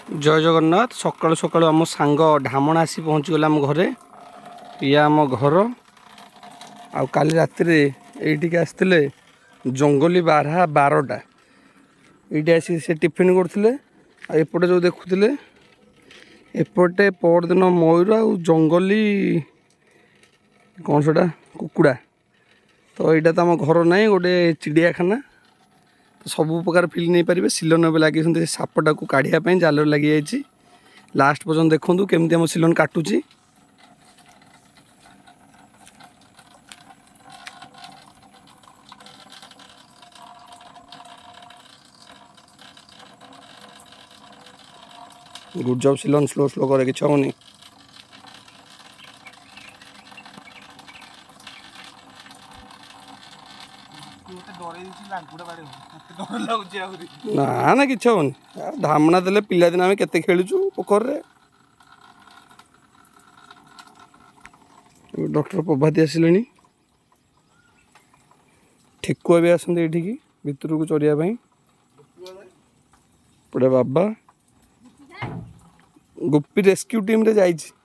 जय जगन्नाथ सकाळु सकाळु आम सांग ढामण आसी पहुँचीगला आम घरे या आम घर आ काली राति ये आसते जंगली बारहा 12टा ये आसी से टिफिन करते एपटे जो देखुले एपटे परदिन मयूर आ जंगली कौन से कुकुड़ा तो यहाँ तो आम घर ना गोटे चिड़ियाखाना तो सब प्रकार फिल नहीं पारे सिलन भी लगे सापटा को काढ़ापी जाल लगी जाइए लास्ट पर्यटन देखूँ केमती आम सिलन काटुची गुड जॉब सिलन स्लो स्लो करे कि होनी ना ना कि धामना देले पिला दिन आम केते खेलुचु पोखर रे डॉक्टर प्रभाती आसिले ठेकुआ भी आसते ये भितर को चरिया पड़े बाबा गुप्पी रेस्क्यू टीम रे जाइए